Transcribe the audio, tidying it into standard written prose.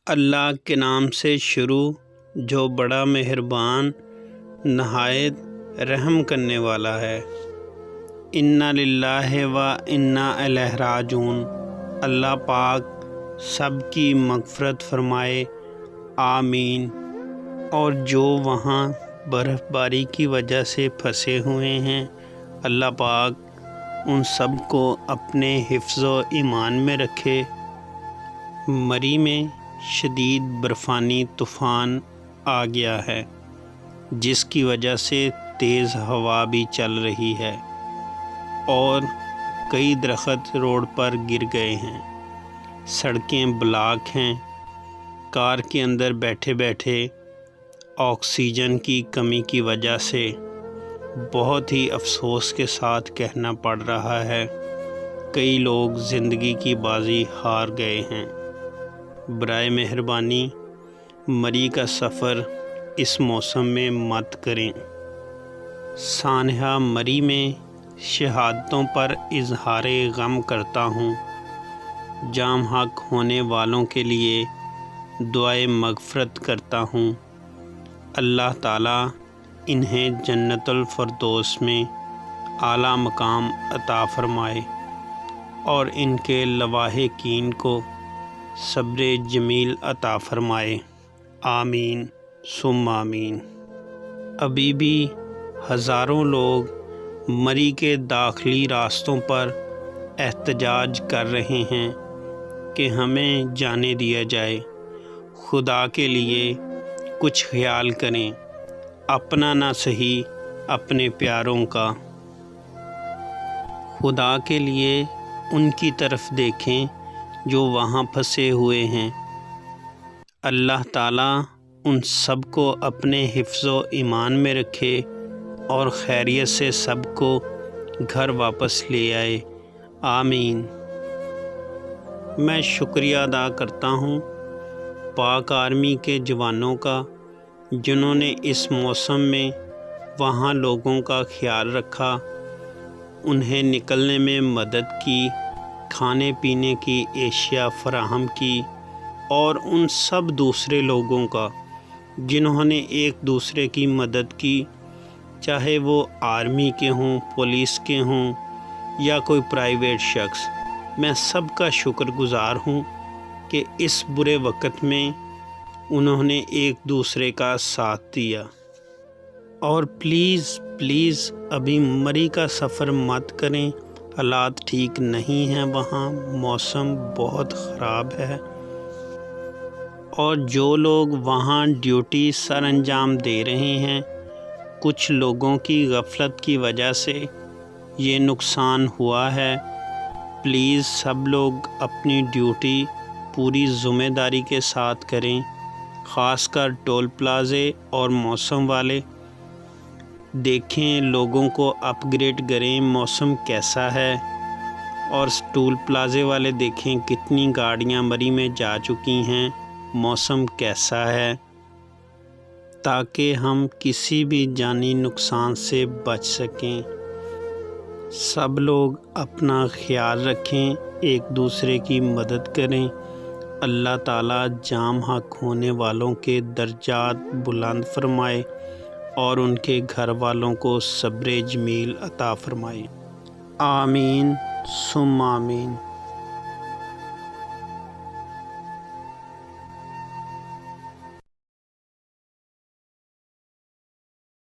اللہ کے نام سے شروع جو بڑا مہربان نہایت رحم کرنے والا ہے۔ انا للہ و انا الیہ راجعون۔ اللہ پاک سب کی مغفرت فرمائے، آمین۔ اور جو وہاں برف باری کی وجہ سے پھنسے ہوئے ہیں، اللہ پاک ان سب کو اپنے حفظ و ایمان میں رکھے۔ مری میں شدید برفانی طوفان آ گیا ہے، جس کی وجہ سے تیز ہوا بھی چل رہی ہے اور کئی درخت روڈ پر گر گئے ہیں، سڑکیں بلاک ہیں۔ کار کے اندر بیٹھے بیٹھے آکسیجن کی کمی کی وجہ سے بہت ہی افسوس کے ساتھ کہنا پڑ رہا ہے، کئی لوگ زندگی کی بازی ہار گئے ہیں۔ برائے مہربانی مری کا سفر اس موسم میں مت کریں۔ سانحہ مری میں شہادتوں پر اظہار غم کرتا ہوں۔ جام حق ہونے والوں کے لیے دعائے مغفرت کرتا ہوں۔ اللہ تعالیٰ انہیں جنت الفردوس میں اعلیٰ مقام عطا فرمائے اور ان کے لواحقین کو صبر جمیل عطا فرمائے، آمین ثم آمین۔ ابھی بھی ہزاروں لوگ مری کے داخلی راستوں پر احتجاج کر رہے ہیں کہ ہمیں جانے دیا جائے۔ خدا کے لیے کچھ خیال کریں، اپنا نہ صحیح اپنے پیاروں کا۔ خدا کے لیے ان کی طرف دیکھیں جو وہاں پھنسے ہوئے ہیں۔ اللہ تعالیٰ ان سب کو اپنے حفظ و ایمان میں رکھے اور خیریت سے سب کو گھر واپس لے آئے، آمین۔ میں شکریہ ادا کرتا ہوں پاک آرمی کے جوانوں کا، جنہوں نے اس موسم میں وہاں لوگوں کا خیال رکھا، انہیں نکلنے میں مدد کی، کھانے پینے کی اشیاء فراہم کی، اور ان سب دوسرے لوگوں کا جنہوں نے ایک دوسرے کی مدد کی، چاہے وہ آرمی کے ہوں، پولیس کے ہوں یا کوئی پرائیویٹ شخص۔ میں سب کا شکر گزار ہوں کہ اس برے وقت میں انہوں نے ایک دوسرے کا ساتھ دیا۔ اور پلیز ابھی مری کا سفر مت کریں، حالات ٹھیک نہیں ہیں، وہاں موسم بہت خراب ہے۔ اور جو لوگ وہاں ڈیوٹی سر انجام دے رہے ہیں، کچھ لوگوں کی غفلت کی وجہ سے یہ نقصان ہوا ہے۔ پلیز سب لوگ اپنی ڈیوٹی پوری ذمہ داری کے ساتھ کریں، خاص کر ٹول پلازے اور موسم والے۔ دیکھیں، لوگوں کو اپ گریڈ کریں، موسم کیسا ہے، اور ٹول پلازے والے دیکھیں کتنی گاڑیاں مری میں جا چکی ہیں، موسم کیسا ہے، تاکہ ہم کسی بھی جانی نقصان سے بچ سکیں۔ سب لوگ اپنا خیال رکھیں، ایک دوسرے کی مدد کریں۔ اللہ تعالیٰ جام حق ہونے والوں کے درجات بلند فرمائے اور ان کے گھر والوں کو صبر جمیل عطا فرمائے، آمین ثم آمین۔